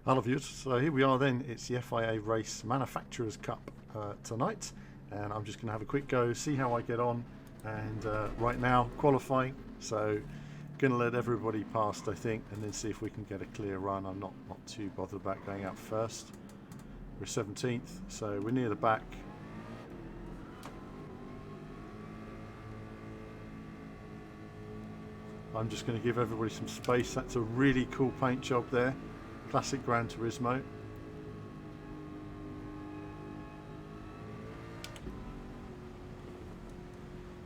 Hello viewers, so here we are then, it's the FIA Race Manufacturers Cup tonight, and I'm just going to have a quick go, see how I get on, and right now qualifying, so going to let everybody past I think, and then see if we can get a clear run. I'm not too bothered about going out first. We're 17th, so we're near the back. I'm just going to give everybody some space. That's a really cool paint job there. Classic Gran Turismo.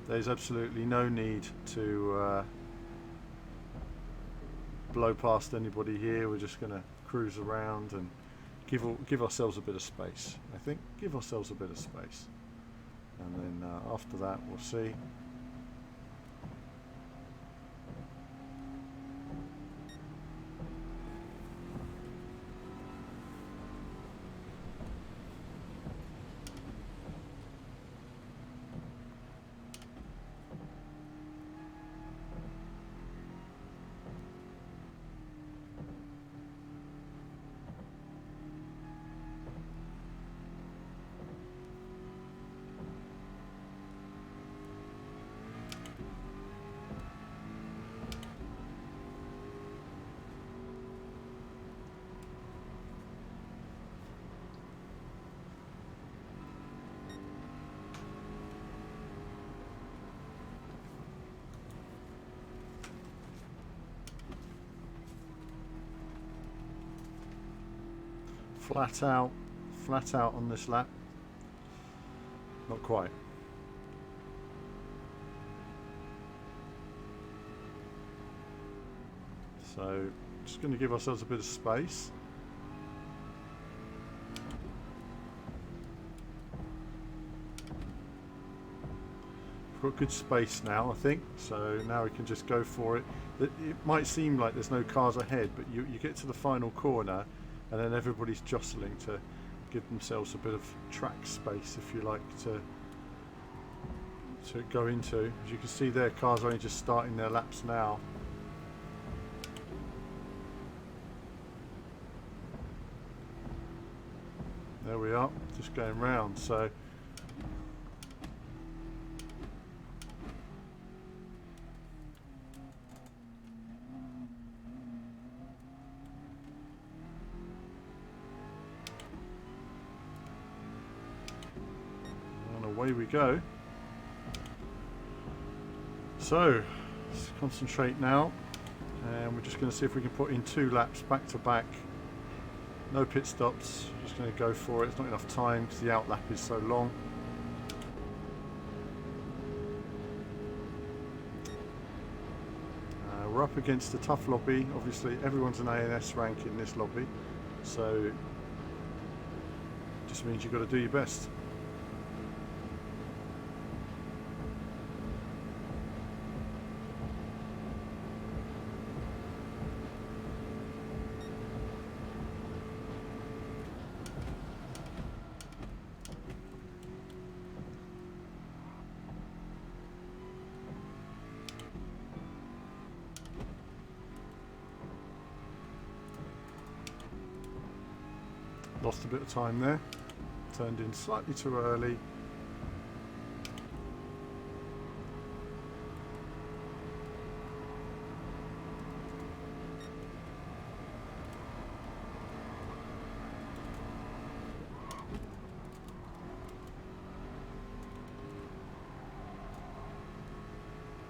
There's absolutely no need to blow past anybody here. We're just going to cruise around and give ourselves a bit of space. I think give ourselves a bit of space, and then after that we'll see. Flat out on this lap. Not quite. So just going to give ourselves a bit of space. We've got good space now, I think, so now we can just go for it. It might seem like there's no cars ahead, but you get to the final corner and then everybody's jostling to give themselves a bit of track space, if you like, to go into. As you can see there, cars are only just starting their laps now. There we are, just going round. So away we go. So let's concentrate now, and we're just going to see if we can put in 2 laps back to back. No pit stops, just going to go for it. It's not enough time because the out lap is so long. We're up against a tough lobby. Obviously everyone's an ANS rank in this lobby, so it just means you've got to do your best. Lost a bit of time there, turned in slightly too early.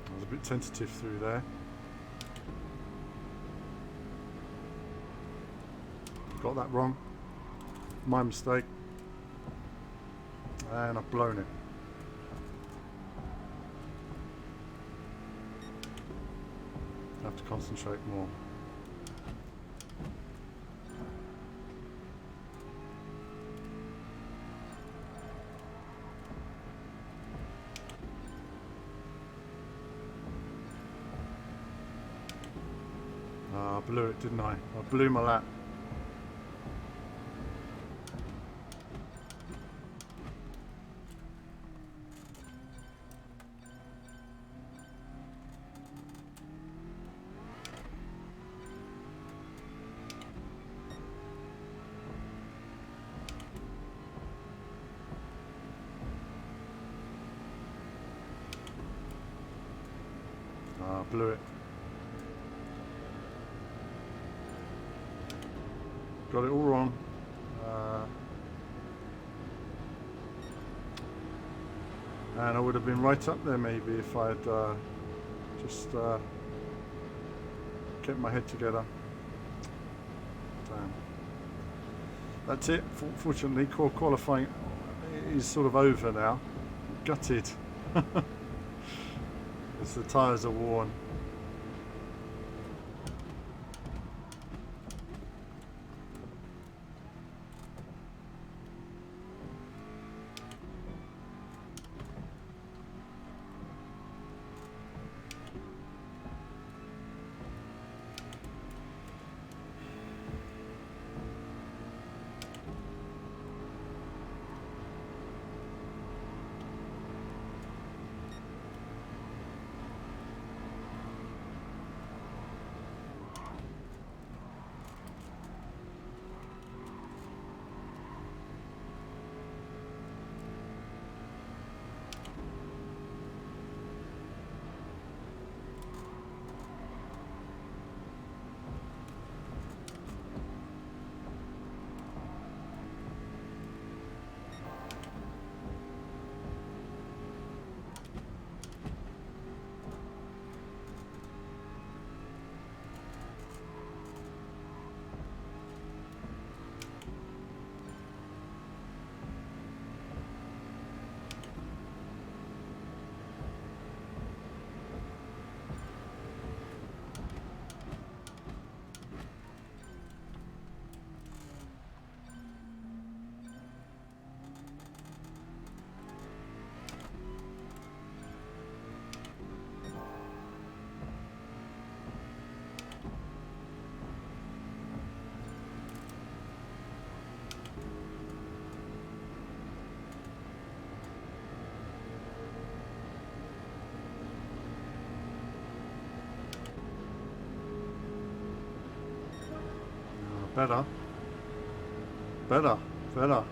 I was a bit tentative through there. Got that wrong. My mistake, and I've blown it. I have to concentrate more. I blew it, didn't I? I blew my lap. blew it. Got it all wrong. And I would have been right up there maybe if I'd just kept my head together. Damn. That's it. Fortunately, core qualifying is sort of over now. Gutted. As the tyres are worn. Better. Better. Better.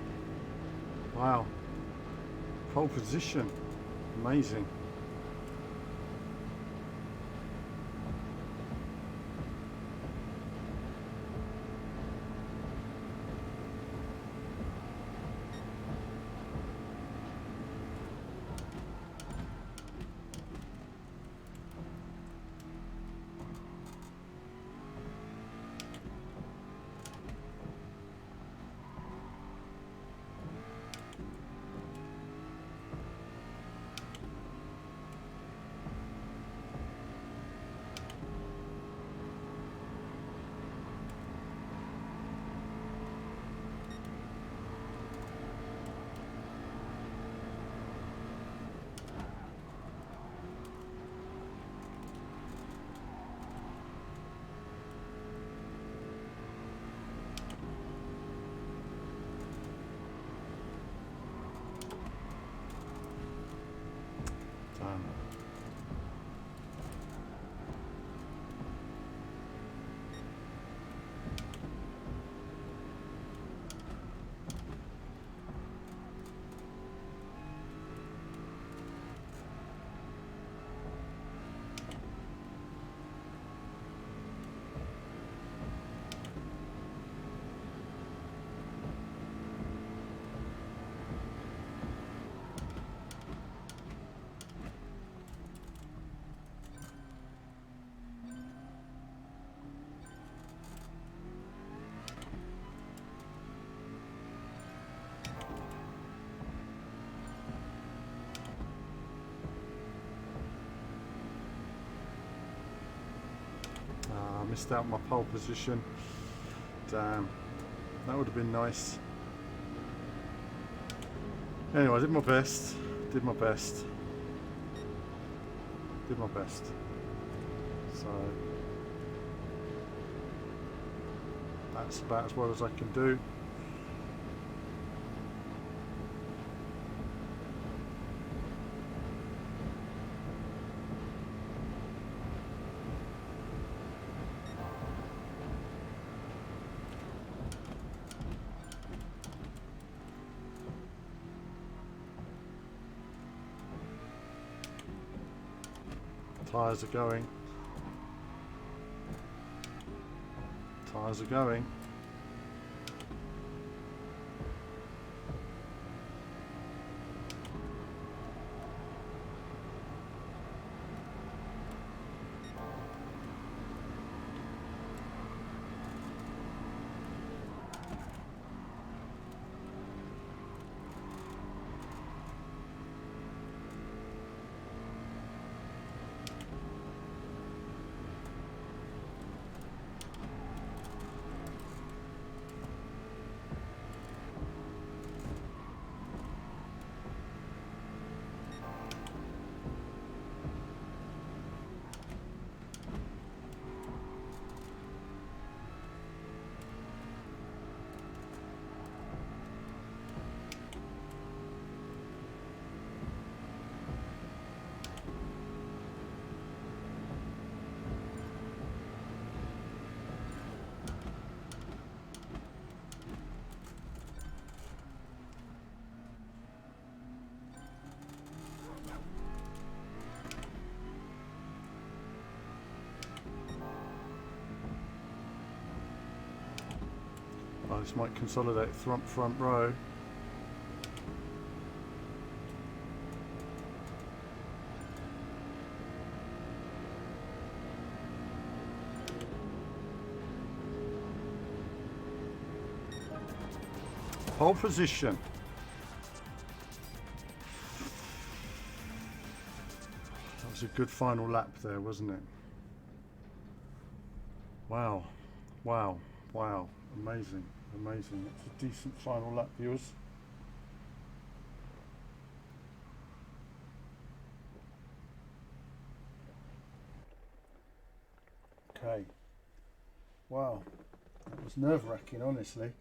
Wow. Pole position. Amazing. Missed out my pole position. Damn, that would have been nice. Anyway, I did my best. Did my best. Did my best. So that's about as well as I can do. Tyres are going. Tyres are going. Oh, this might consolidate front row. Pole position. That was a good final lap there, wasn't it? Wow, wow, wow. Amazing, amazing. That's a decent final lap, viewers. Okay. Wow. That was nerve-wracking, honestly.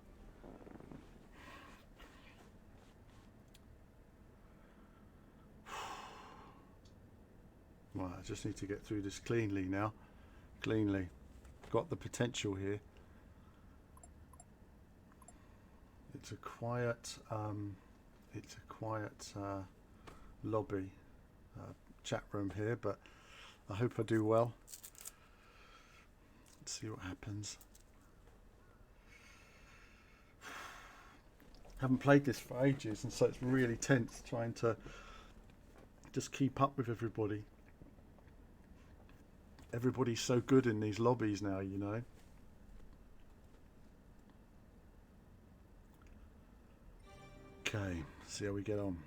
Well, I just need to get through this cleanly now. Cleanly. Got the potential here. It's a quiet lobby, chat room here, but I hope I do well. Let's see what happens. Haven't played this for ages, and so it's really tense trying to just keep up with everybody. Everybody's so good in these lobbies now, you know. Okay, see how we get on.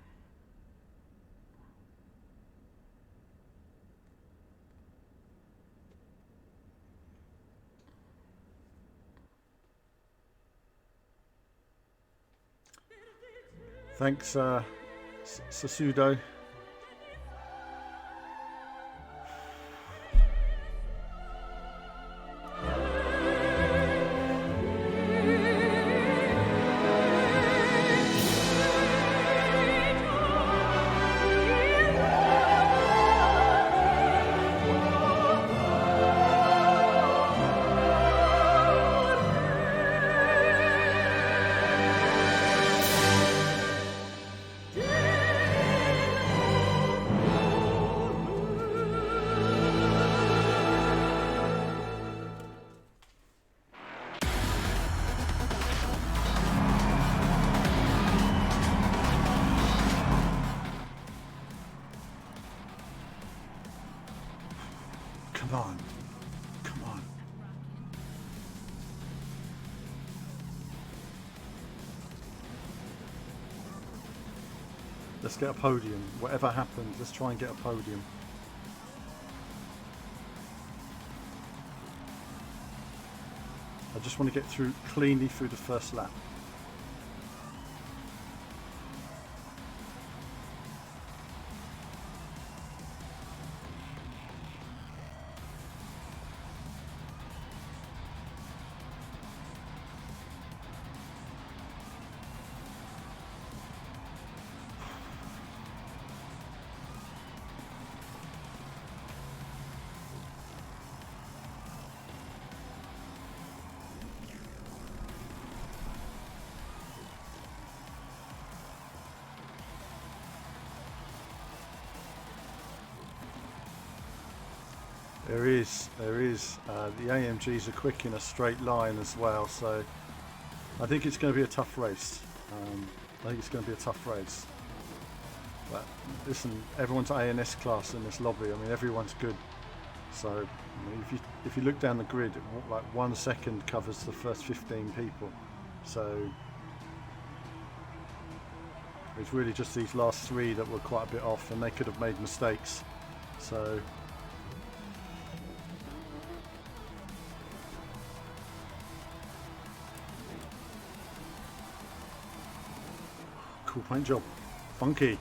Thanks, Sasudo. Come on. Come on. Let's get a podium. Whatever happens, let's try and get a podium. I just want to get through cleanly through the first lap. There is. The AMGs are quick in a straight line as well, so I think it's going to be a tough race. But listen, everyone's ANS class in this lobby. I mean, everyone's good. So I mean, if you look down the grid, like 1 second covers the first 15 people. So it's really just these last 3 that were quite a bit off, and they could have made mistakes. So cool paint job, funky.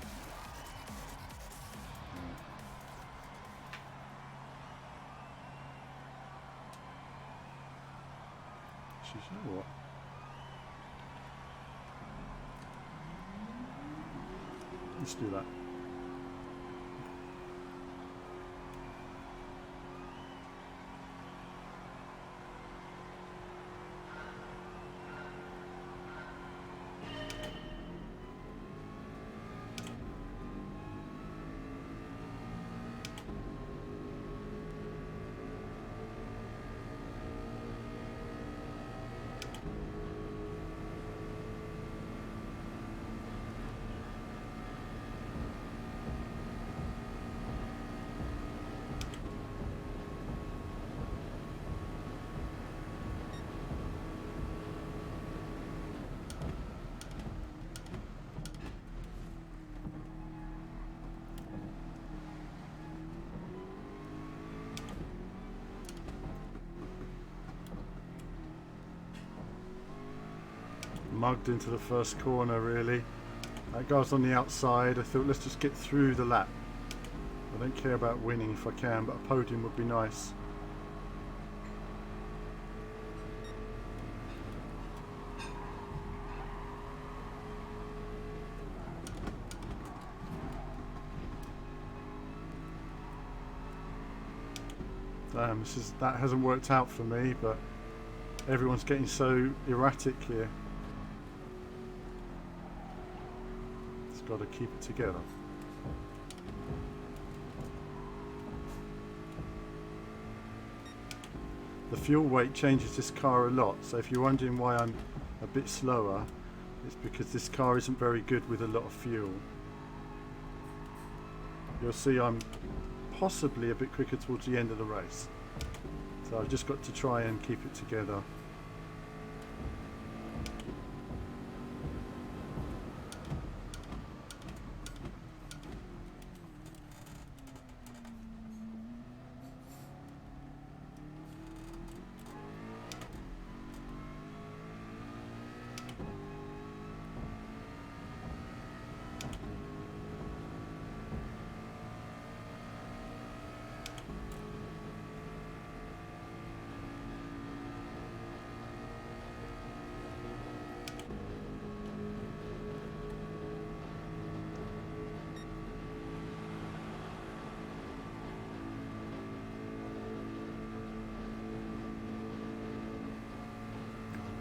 You know what? Let's do that. Mugged into the first corner, really. That guy's on the outside. I thought, let's just get through the lap. I don't care about winning if I can, but a podium would be nice. Damn, that hasn't worked out for me, but everyone's getting so erratic here. Got to keep it together. The fuel weight changes this car a lot, so if you're wondering why I'm a bit slower, it's because this car isn't very good with a lot of fuel. You'll see I'm possibly a bit quicker towards the end of the race, so I've just got to try and keep it together.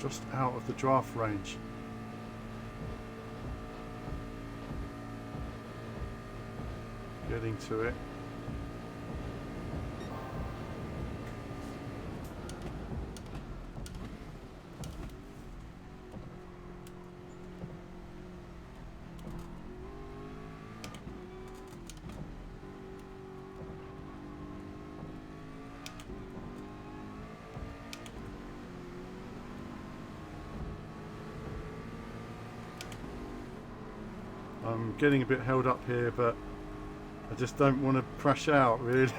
Just out of the draft range. Getting to it. I'm getting a bit held up here, but I just don't want to crash out, really.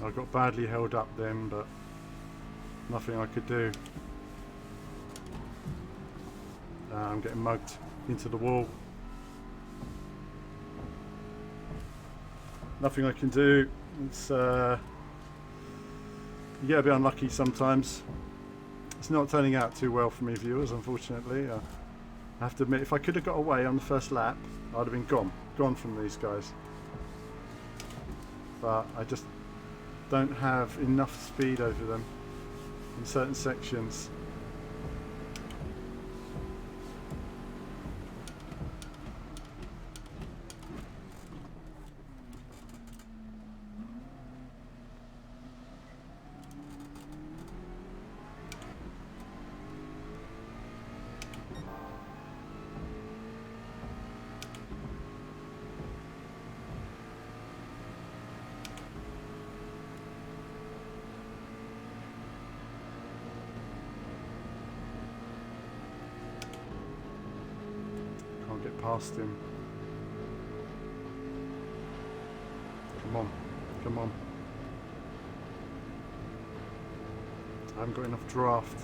I got badly held up then, but nothing I could do. I'm getting mugged into the wall. Nothing I can do. It's you get a bit unlucky sometimes. It's not turning out too well for me, viewers, unfortunately. I have to admit, if I could have got away on the first lap, I'd have been gone from these guys. But I just don't have enough speed over them. in certain sections. Can't get past him. Come on, come on. I haven't got enough draft.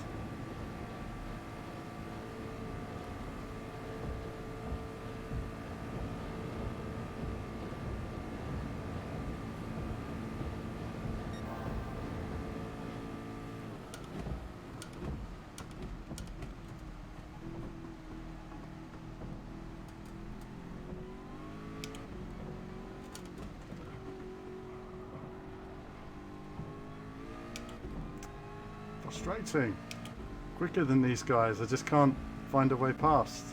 Frustrating. Quicker than these guys, I just can't find a way past.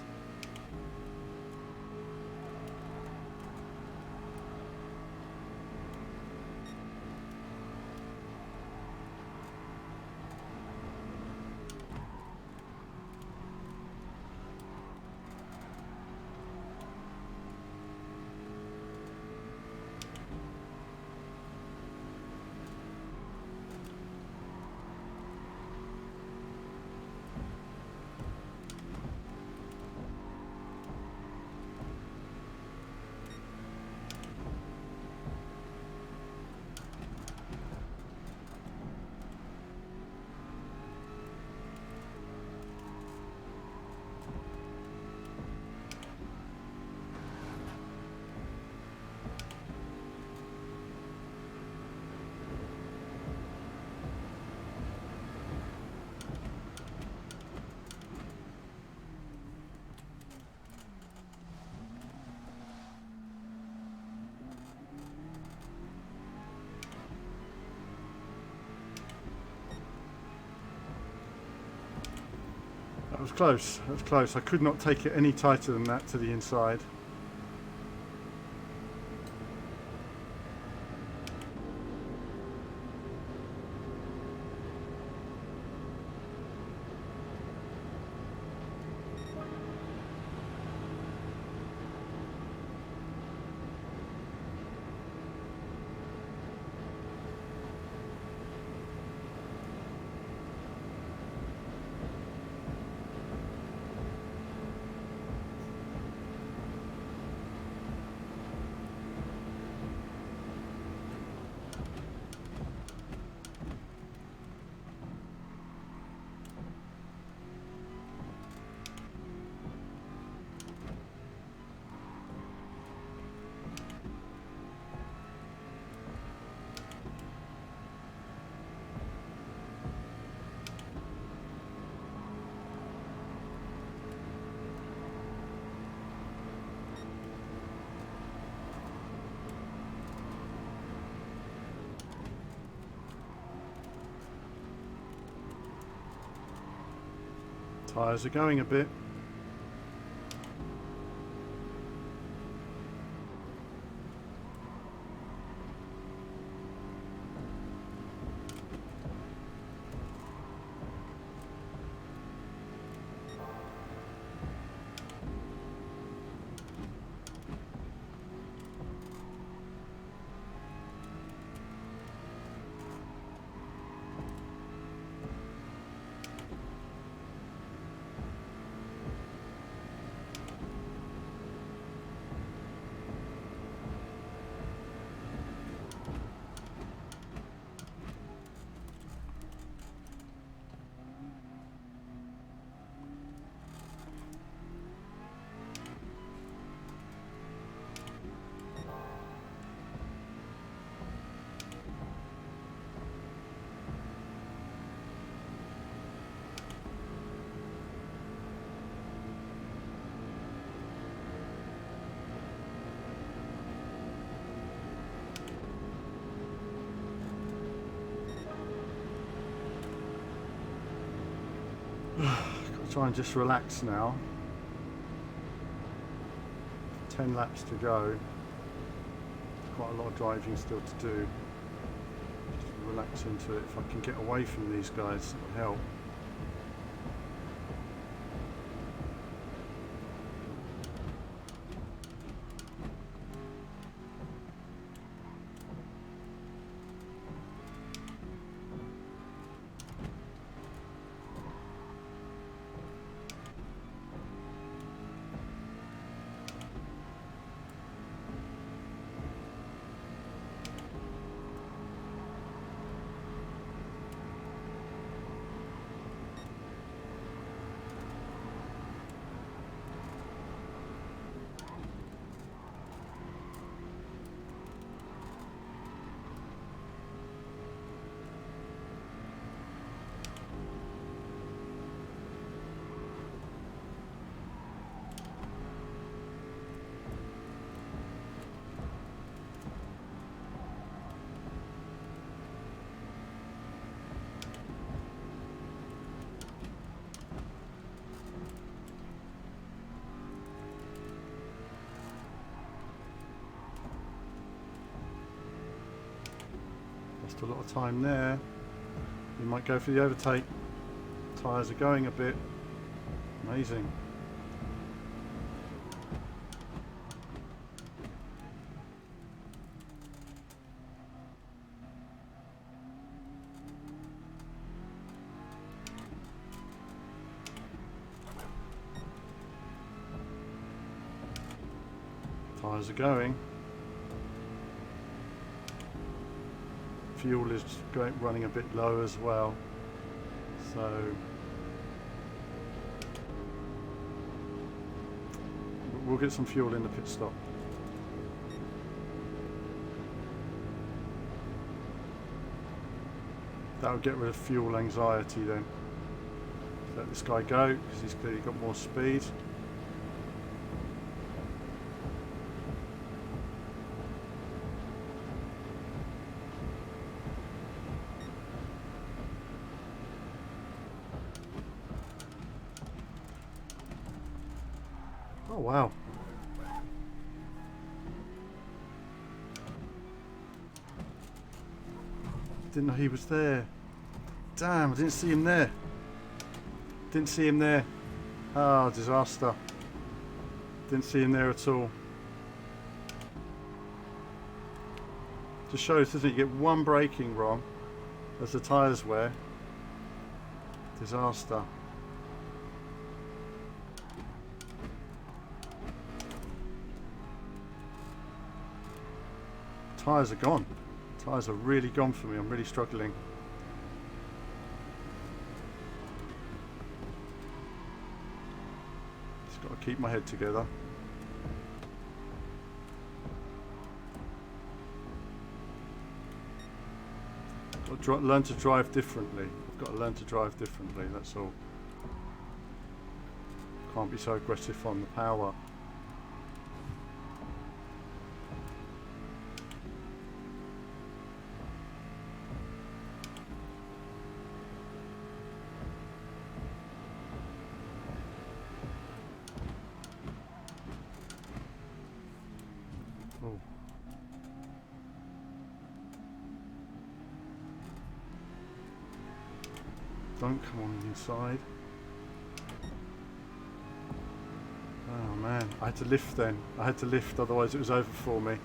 That was close, that was close. I could not take it any tighter than that to the inside. Tyres are going a bit. Try and just relax now. 10 laps to go. Quite a lot of driving still to do. Just relax into it. If I can get away from these guys, it will help. A lot of time there. You might go for the overtake. Tyres are going a bit. Amazing. Tyres are going. Fuel is running a bit low as well, so we'll get some fuel in the pit stop. That'll get rid of fuel anxiety then. Let this guy go because he's clearly got more speed. Oh wow. Didn't know he was there. Damn, I didn't see him there. Didn't see him there. Ah, disaster. Didn't see him there at all. Just shows, doesn't it? You get one braking wrong as the tyres wear. Disaster. Tyres are gone. Tyres are really gone for me. I'm really struggling. Just got to keep my head together. Got to learn to drive differently. I've got to learn to drive differently, that's all. Can't be so aggressive on the power. Oh. Don't come on the inside. Oh man, I had to lift then. I had to lift, otherwise it was over for me.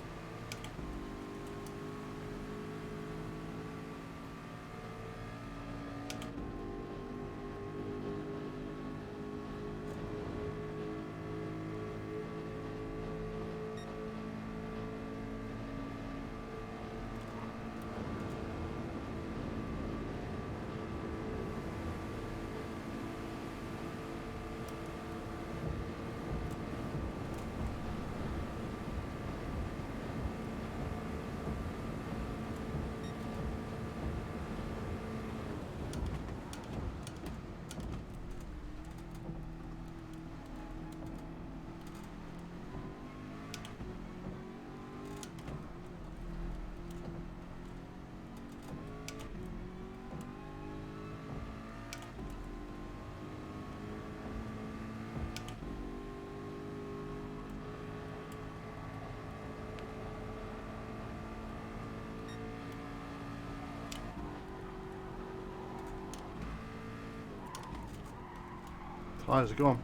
Tyres are gone.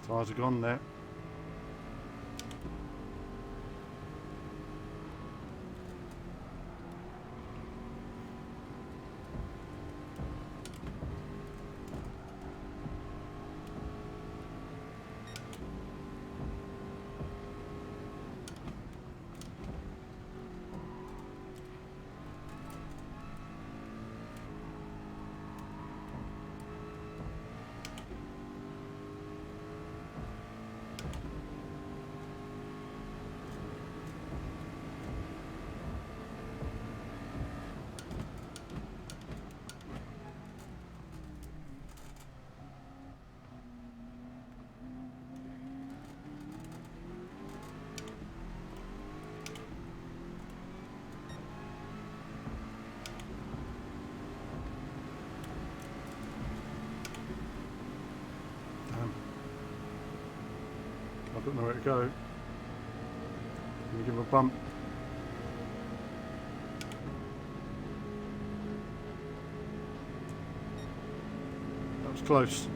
Tyres are gone there. I don't know where to go. Can you give him a bump? That was close.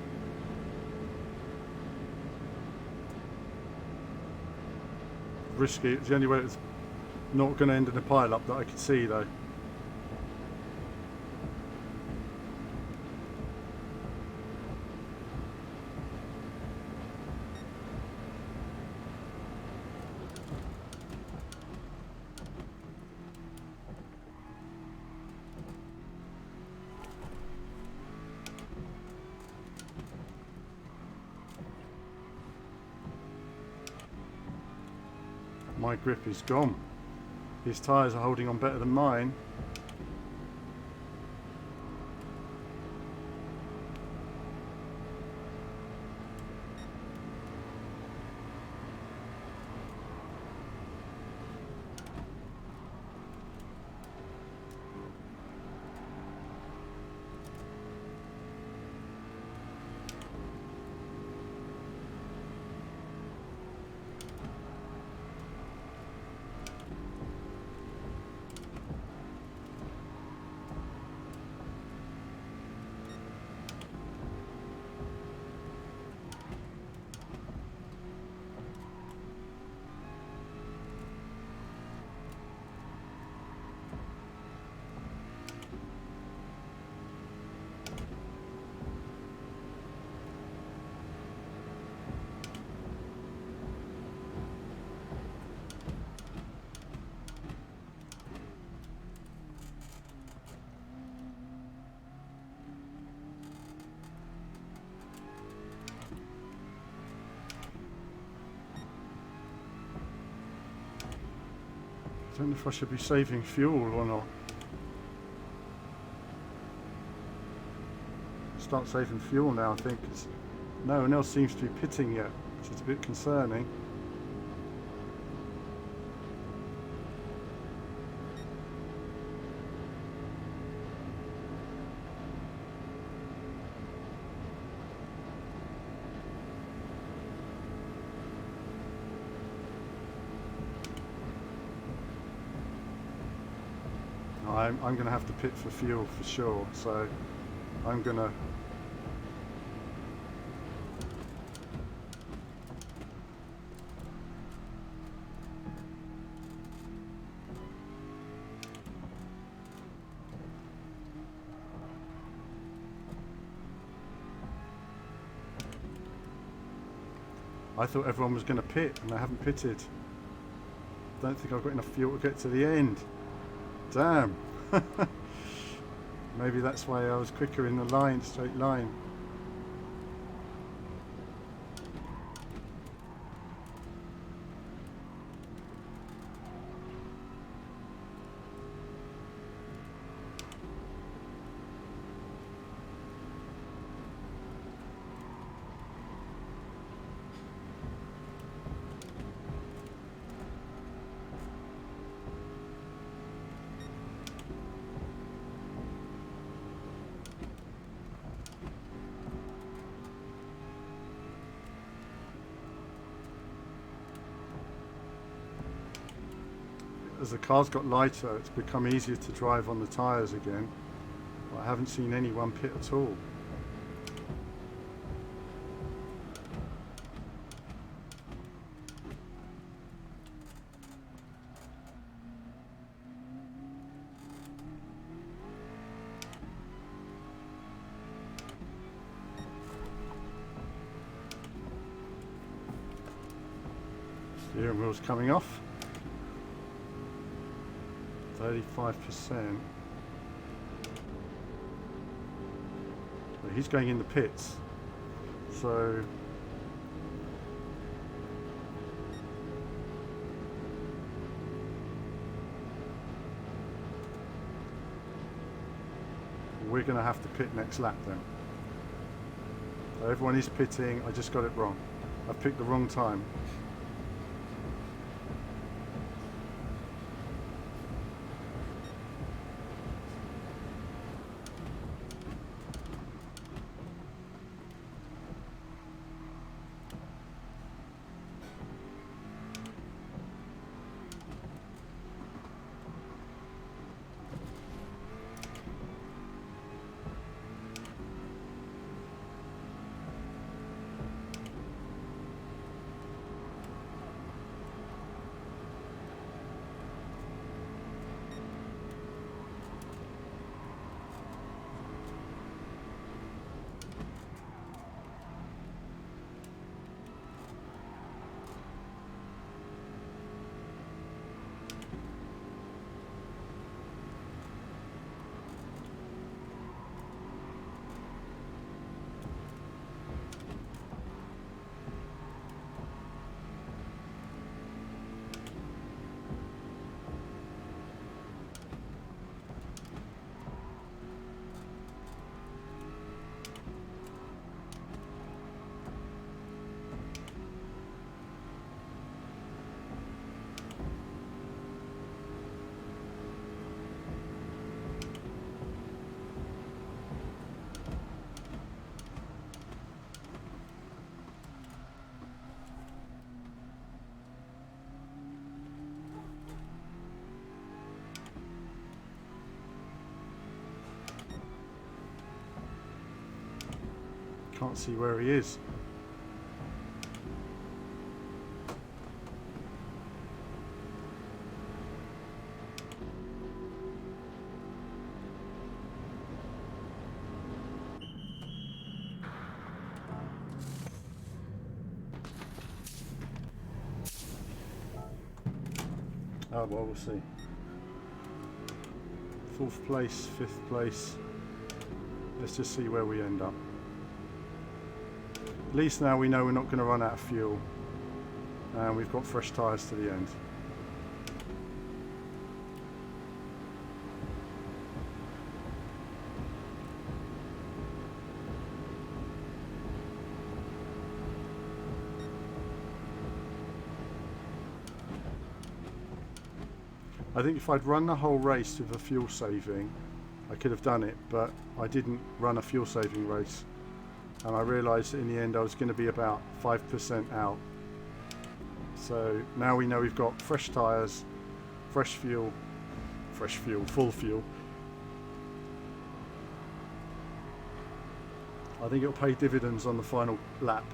Risky. It's the only way it's not going to end in a pile-up that I could see, though. My grip is gone. His tyres are holding on better than mine. I don't know if I should be saving fuel or not. Start saving fuel now, I think, because no one else seems to be pitting yet, which is a bit concerning. I'm going to have to pit for fuel for sure, so I'm going to... I thought everyone was going to pit and they haven't pitted. Don't think I've got enough fuel to get to the end. Damn. Maybe that's why I was quicker in the line, straight line. As the car's got lighter, it's become easier to drive on the tyres again. But I haven't seen anyone pit at all. Steering wheel's coming off. 35%. He's going in the pits. So we're going to have to pit next lap then. So everyone is pitting. I just got it wrong. I've picked the wrong time. Can't see where he is. Oh well, we'll see. 4th place, 5th place. Let's just see where we end up. At least now we know we're not going to run out of fuel, and we've got fresh tyres to the end. I think if I'd run the whole race with a fuel saving, I could have done it, but I didn't run a fuel saving race. And I realised in the end I was going to be about 5% out. So now we know we've got fresh tyres, full fuel. I think it'll pay dividends on the final lap.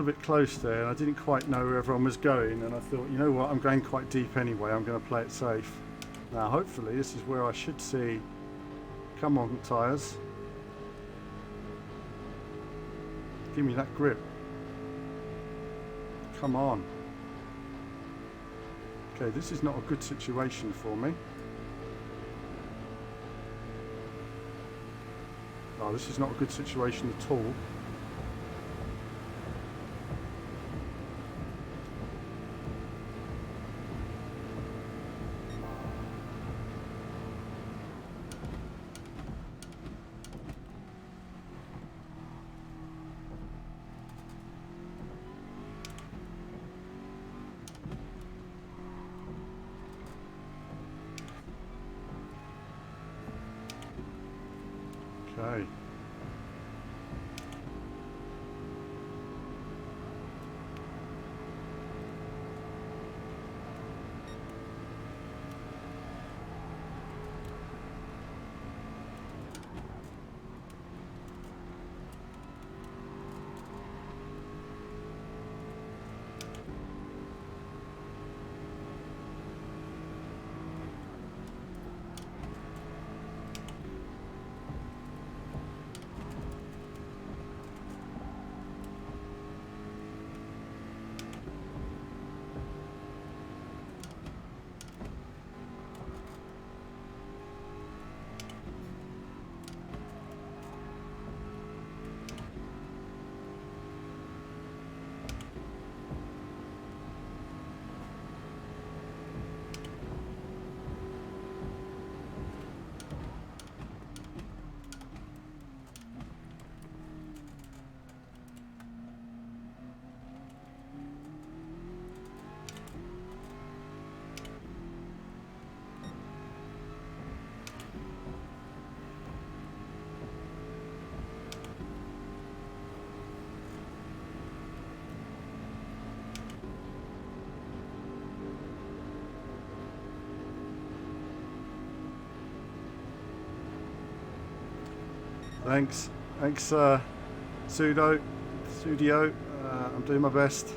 a bit close there, and I didn't quite know where everyone was going, and I thought, you know what, I'm going quite deep anyway, I'm going to play it safe. Now hopefully this is where I should see, come on tyres, give me that grip, come on. Okay, this is not a good situation for me. Oh, this is not a good situation at all. Okay. Thanks, Studio. I'm doing my best.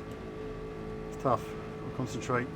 It's tough. I'll concentrate.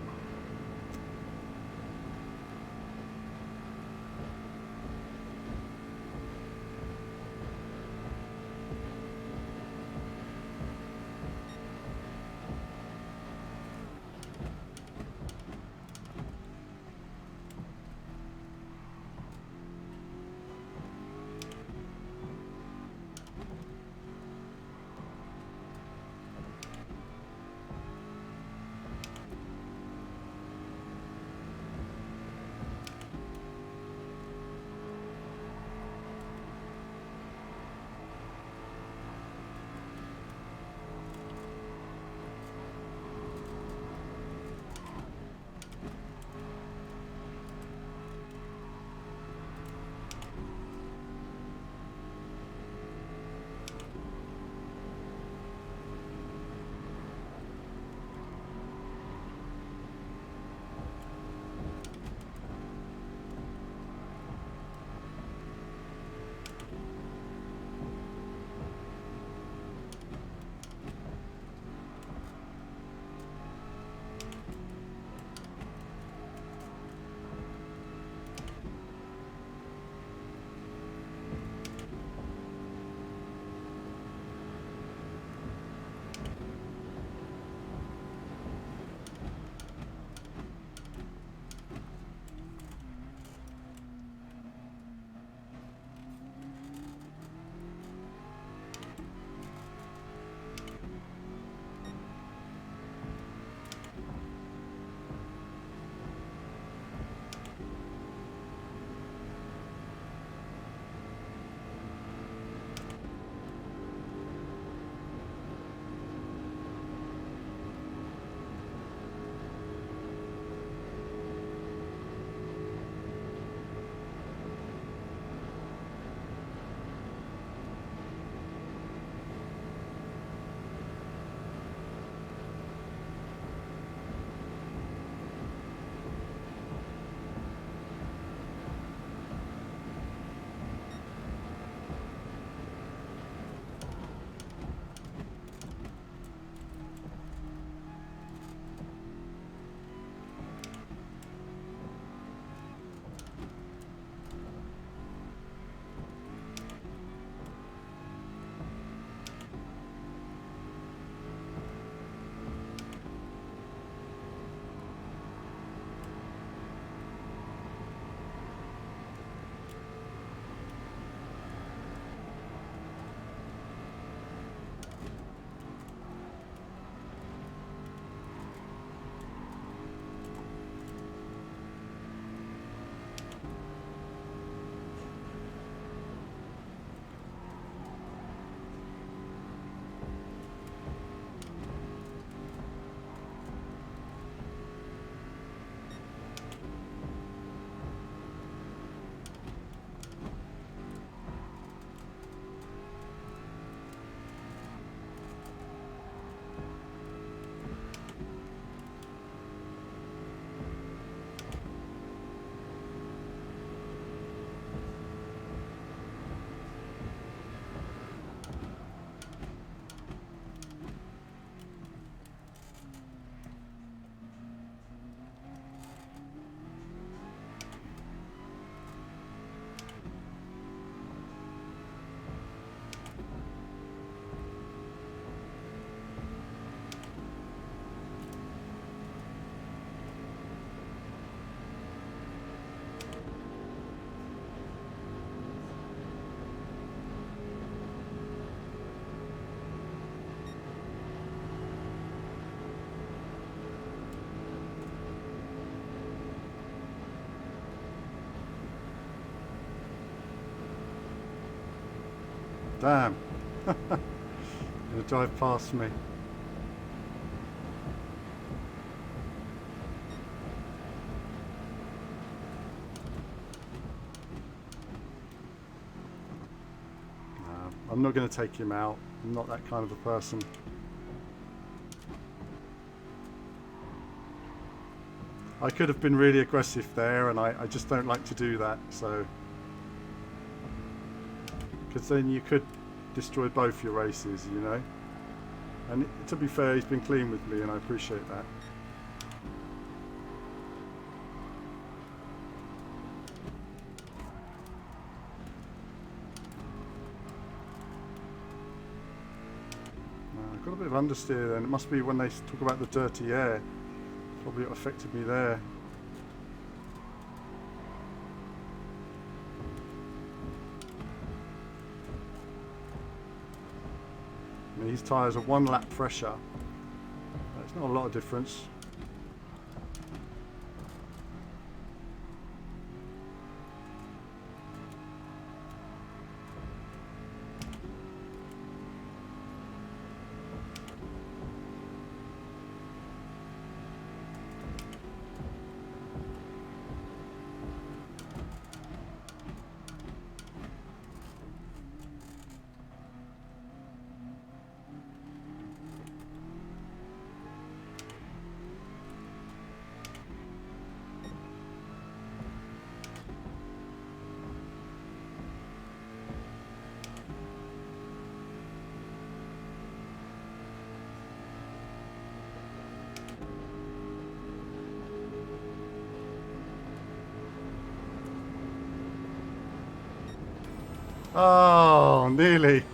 Damn. Gonna drive past me. I'm not going to take him out. I'm not that kind of a person. I could have been really aggressive there, and I just don't like to do that. So, because then you could destroy both your races, you know. And to be fair, he's been clean with me, and I appreciate that. I've got a bit of understeer then. It must be when they talk about the dirty air. Probably what affected me there. I mean, these tyres are 1 lap fresher. It's not a lot of difference. Oh, nearly.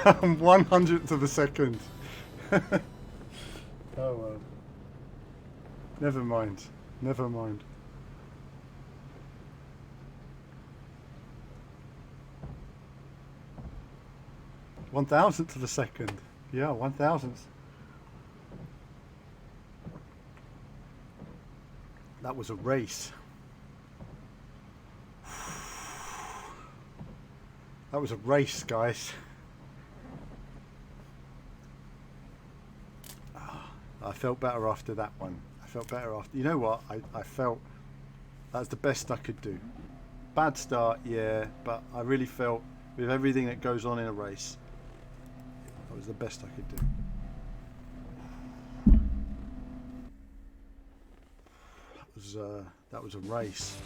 1/100th of a second. Oh well. Never mind. Never mind. One thousandth of a second. Yeah, 1,000th. That was a race. That was a race, guys. I felt better after that one. I felt better after. You know what? I felt that's the best I could do. Bad start, yeah, but I really felt with everything that goes on in a race, that was the best I could do. That was a race.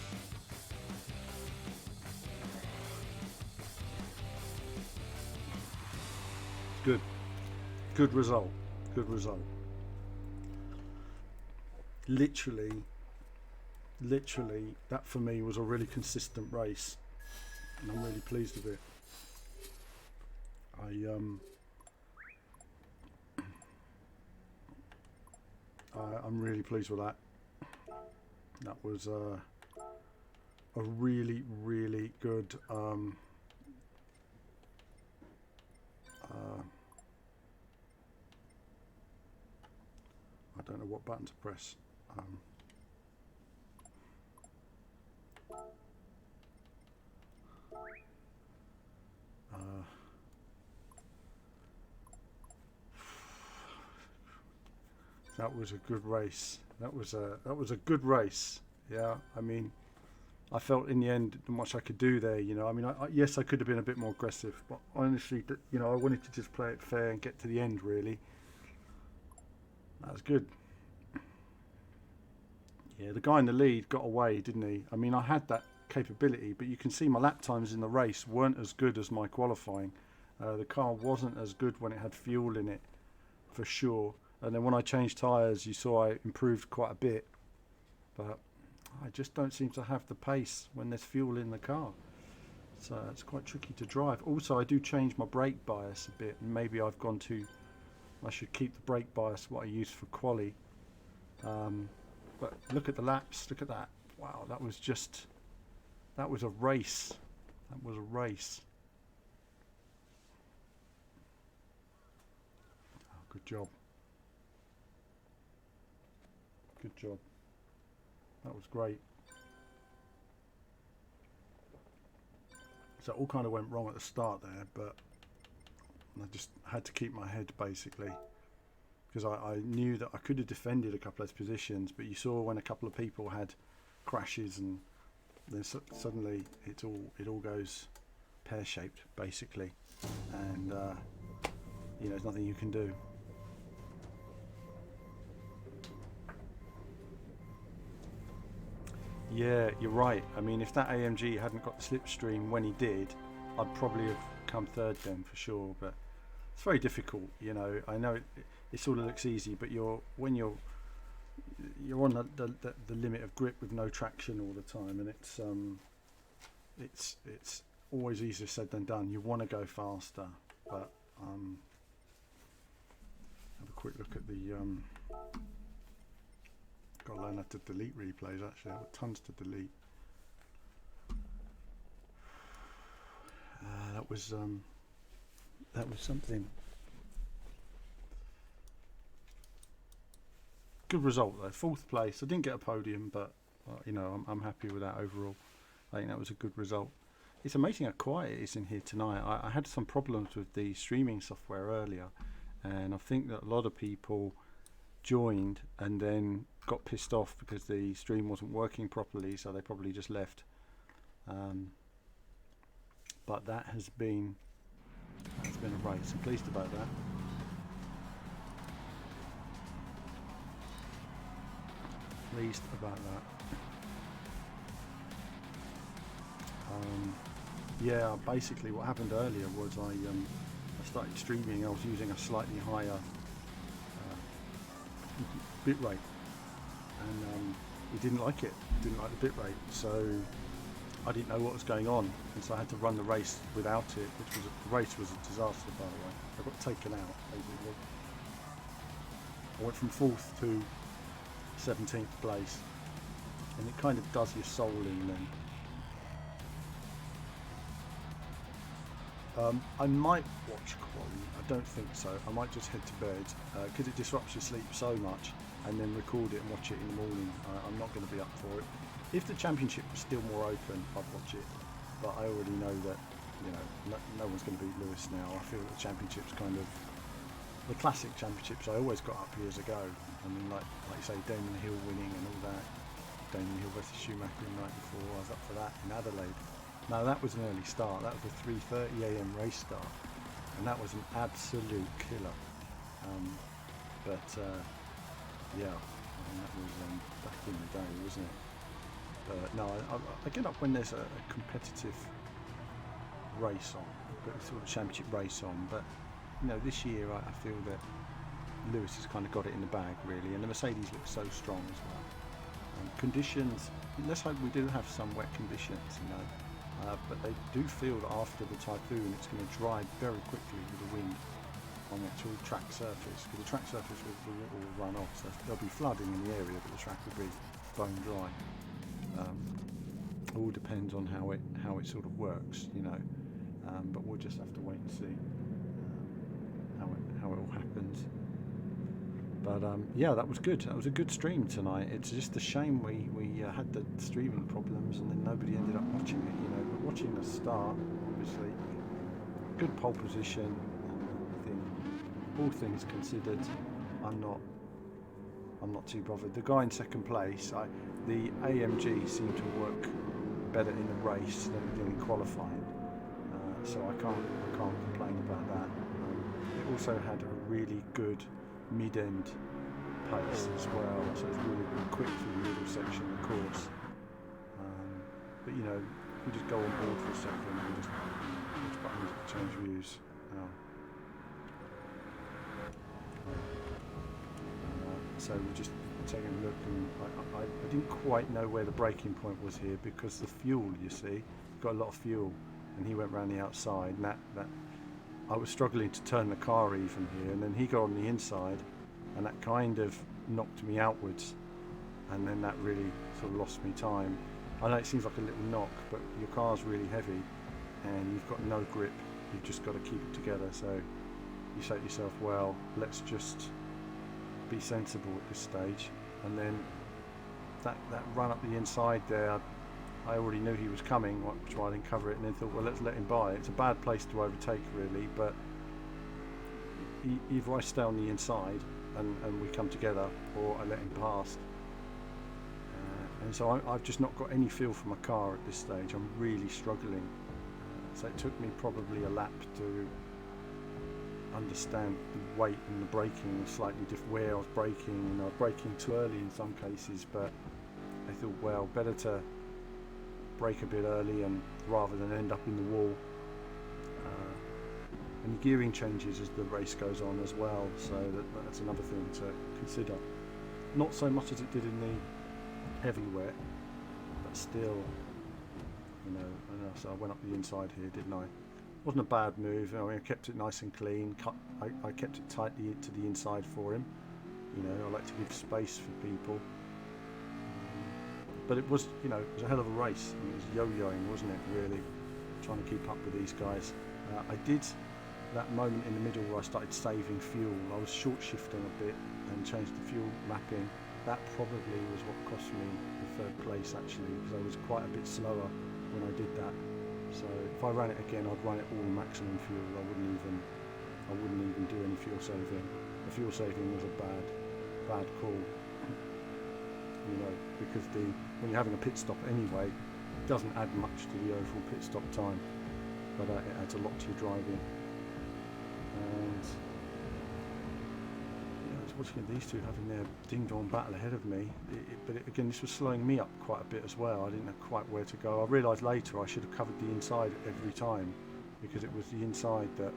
Good. Good result. Good result. Literally, that for me was a really consistent race. And I'm really pleased with it. I'm really pleased with that. That was a really, really good I don't know what button to press. That was a good race. That was a good race. Yeah, I mean, I felt in the end not much I could do there. You know, I mean, yes, I could have been a bit more aggressive, but honestly, you know, I wanted to just play it fair and get to the end. Really, that was good. Yeah, the guy in the lead got away, didn't he? I mean, I had that capability, but you can see my lap times in the race weren't as good as my qualifying. The car wasn't as good when it had fuel in it, for sure. And then when I changed tyres, you saw I improved quite a bit. But I just don't seem to have the pace when there's fuel in the car. So it's quite tricky to drive. Also, I do change my brake bias a bit. And maybe I've gone too... I should keep the brake bias what I use for quali. But look at the laps. Look at that. Wow, that was just... That was a race. That was a race. Oh, good job. Good job. That was great. So it all kind of went wrong at the start there, but I just had to keep my head basically, because I knew that I could have defended a couple of those positions, but you saw when a couple of people had crashes, and then suddenly it all goes pear-shaped basically, and there's nothing you can do. Yeah, you're right. I mean, if that AMG hadn't got the slipstream when he did, I'd probably have come third then for sure. But it's very difficult, I know it sort of looks easy, but when you're on the limit of grip with no traction all the time, and it's always easier said than done. You want to go faster, but have a quick look at the. Got to learn how to delete replays. Actually, I've got tons to delete. That was something. Good result though, 4th place. I didn't get a podium, but I'm happy with that overall. I think that was a good result. It's amazing how quiet it is in here tonight. I had some problems with the streaming software earlier, and I think that a lot of people joined and then got pissed off because the stream wasn't working properly, so they probably just left. But that has been a race. I'm pleased about that. Pleased about that. Yeah, basically what happened earlier was I started streaming. I was using a slightly higher bit rate, and he didn't like it. Didn't like the bit rate, so I didn't know what was going on, and so I had to run the race without it, the race was a disaster, by the way. I got taken out, basically. I went from 4th to 17th place, and it kind of does your soul in then. I might watch quali. I don't think so. I might just head to bed because it disrupts your sleep so much, and then record it and watch it in the morning. I'm not going to be up for it. If the championship was still more open, I'd watch it, but I already know that no one's going to beat Lewis now. I feel that the championship's kind of the classic championships I always got up years ago. I mean, like you say, Damon Hill winning and all that. Damon Hill versus Schumacher in '94. I was up for that in Adelaide. Now that was an early start. That was a 3:30 a.m. race start, and that was an absolute killer. Yeah, I mean, that was back in the day, wasn't it? No, I get up when there's a competitive race on, a sort of championship race on. But this year I feel that Lewis has kind of got it in the bag really, and the Mercedes looks so strong as well. Conditions. Let's hope we do have some wet conditions, but they do feel that after the typhoon it's going to dry very quickly with the wind on the actual track surface, because the track surface will run off, so there'll be flooding in the area, but the track will be bone dry. It all depends on how it sort of works, but we'll just have to wait and see how it all happens. But yeah, that was good. That was a good stream tonight. It's just a shame we had the streaming problems and then nobody ended up watching it. But watching the start, obviously, good pole position. I think all things considered, I'm not too bothered. The guy in second place, the AMG seemed to work better in the race than it did in qualifying, so I can't complain about that. It also had a really good mid-end pace as well, so it's really quick for the middle section of the course. But we just go on board for a second and just push buttons to change views. So we're just taking a look, and I didn't quite know where the braking point was here because the fuel, you see, got a lot of fuel, and he went round the outside, and that I was struggling to turn the car even here, and then he got on the inside, and that kind of knocked me outwards, and then that really sort of lost me time. I know it seems like a little knock, but your car's really heavy and you've got no grip. You've just got to keep it together, so you say to yourself, well, let's just be sensible at this stage. And then that run up the inside there, I already knew he was coming, which is why I didn't cover it, and then thought, well, let's let him by. It's a bad place to overtake, really, but either I stay on the inside and we come together, or I let him past. And so I've just not got any feel for my car at this stage. I'm really struggling. So it took me probably a lap to understand the weight and the braking was slightly different, where I was braking, and I was braking too early in some cases, but I thought, well, better to brake a bit early and rather than end up in the wall. And the gearing changes as the race goes on as well, so that's another thing to consider. Not so much as it did in the heavy wet, but still, you know, so I went up the inside here, didn't I? Wasn't a bad move. I mean, I kept it nice and clean. I kept it tightly to the inside for him. You know, I like to give space for people. But it was, you know, it was a hell of a race. I mean, it was yo-yoing, wasn't it? Really, trying to keep up with these guys. I did that moment in the middle where I started saving fuel. I was short shifting a bit and changed the fuel mapping. That probably was what cost me the third place, actually, because I was quite a bit slower when I did that. So if I ran it again, I'd run it all maximum fuel. I wouldn't even do any fuel saving. The fuel saving was a bad call. You know, because when you're having a pit stop anyway, it doesn't add much to the overall pit stop time, but it adds a lot to your driving. And I was watching these two having their ding-dong battle ahead of me, but again, this was slowing me up quite a bit as well. I didn't know quite where to go. I realised later I should have covered the inside every time, because it was the inside that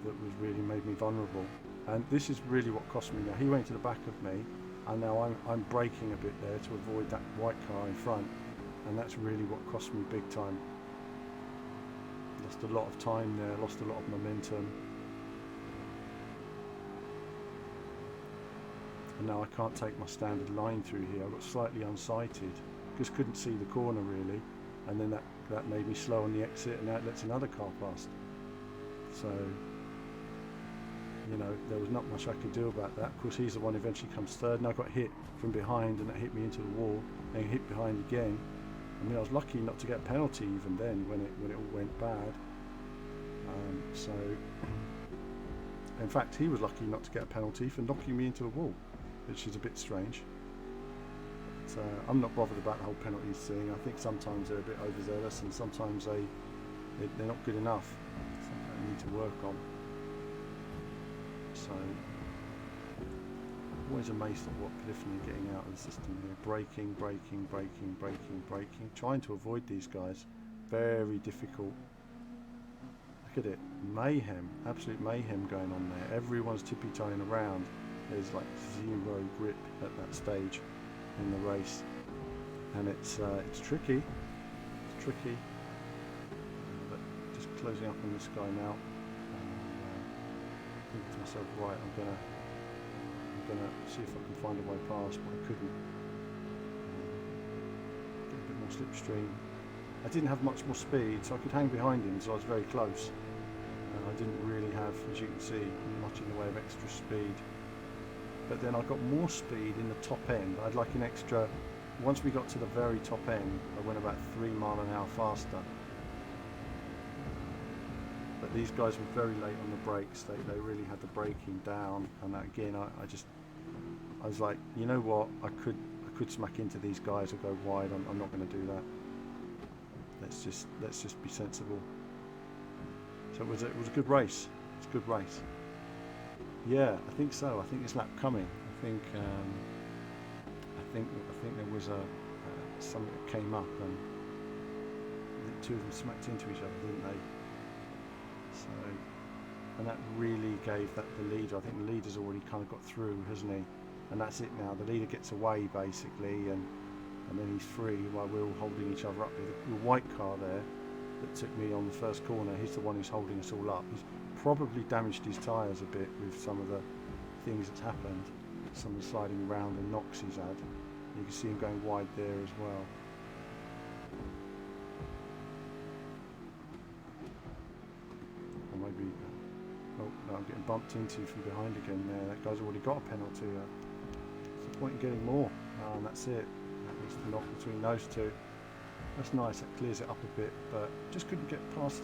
was really made me vulnerable. And this is really what cost me. Now he went to the back of me, and now I'm braking a bit there to avoid that white car in front, and that's really what cost me big time. Lost a lot of time there, lost a lot of momentum. And now I can't take my standard line through here. I got slightly unsighted, just couldn't see the corner really, and then that made me slow on the exit, and that lets another car past. So, you know, there was not much I could do about that. Of course, he's the one who eventually comes third, and I got hit from behind, and that hit me into the wall, and hit behind again. I mean, I was lucky not to get a penalty even then when it all went bad. So, in fact, he was lucky not to get a penalty for knocking me into the wall, which is a bit strange. But, I'm not bothered about the whole penalties thing. I think sometimes they're a bit overzealous, and sometimes they're not good enough. Something I need to work on. So, I'm always amazed at what polyphony are getting out of the system here. Braking, trying to avoid these guys. Very difficult. Look at it, mayhem, absolute mayhem going on there. Everyone's tippy-toeing around. There's like zero grip at that stage in the race, and it's tricky. It's tricky. But just closing up on this guy now. Thinking to myself, right, I'm gonna see if I can find a way past, but I couldn't. Get a bit more slipstream. I didn't have much more speed, so I could hang behind him, so I was very close. I didn't really have, as you can see, much in the way of extra speed. But then I got more speed in the top end. I'd like an extra, once we got to the very top end, I went about 3 miles an hour faster. But these guys were very late on the brakes. They really had the braking down, and that, again, I was like, you know what, I could smack into these guys or go wide. I'm not going to do that. Let's just be sensible. So it was a good race. It's a good race. Yeah, I think so. I think this lap coming. I think there was something that came up, and the two of them smacked into each other, didn't they? So, and that really gave that the leader. I think the leader's already kind of got through, hasn't he? And that's it now. The leader gets away basically, and then he's free while we're all holding each other up. The white car there that took me on the first corner, he's the one who's holding us all up. He's probably damaged his tyres a bit with some of the things that's happened, some of the sliding around and knocks he's had. You can see him going wide there as well. Or maybe, oh no, I'm getting bumped into from behind again there. That guy's already got a penalty. What's the point in getting more? And that's it. That was the knock between those two. That's nice, that clears it up a bit, but just couldn't get past.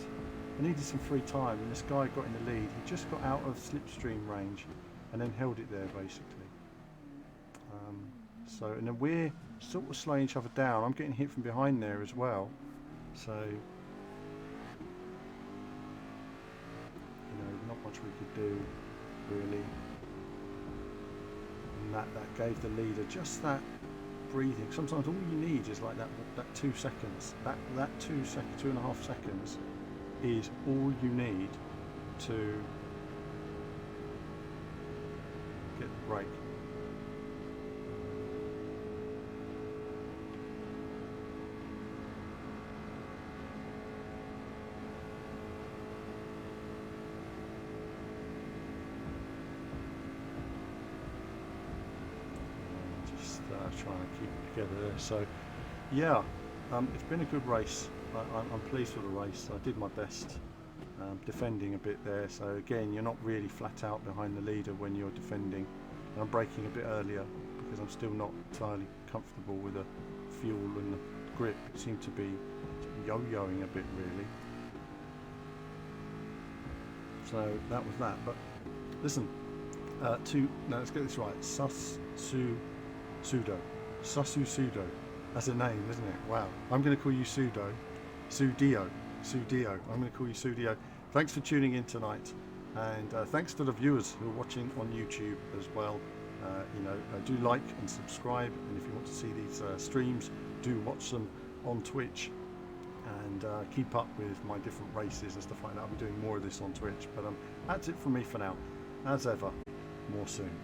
I needed some free time, and this guy got in the lead. He just got out of slipstream range and then held it there basically. And then we're sort of slowing each other down. I'm getting hit from behind there as well, so not much we could do really. And that gave the leader just that breathing. Sometimes all you need is like that 2 seconds. That 2.5 seconds is all you need to get the break. Trying to keep it together there. So yeah, it's been a good race. I'm pleased with the race. I did my best defending a bit there, so again, you're not really flat out behind the leader when you're defending, and I'm braking a bit earlier because I'm still not entirely comfortable with the fuel and the grip. It seemed to be yo-yoing a bit really, so that was that. But listen, now let's get this right. Sudo. That's a name, isn't it? Wow. I'm going to call you Sudio. I'm going to call you Sudio. Thanks for tuning in tonight, and thanks to the viewers who are watching on YouTube as well. Do like and subscribe, and if you want to see these streams, do watch them on Twitch, and keep up with my different races and stuff like that. I'll be doing more of this on Twitch, but that's it from me for now. As ever, more soon.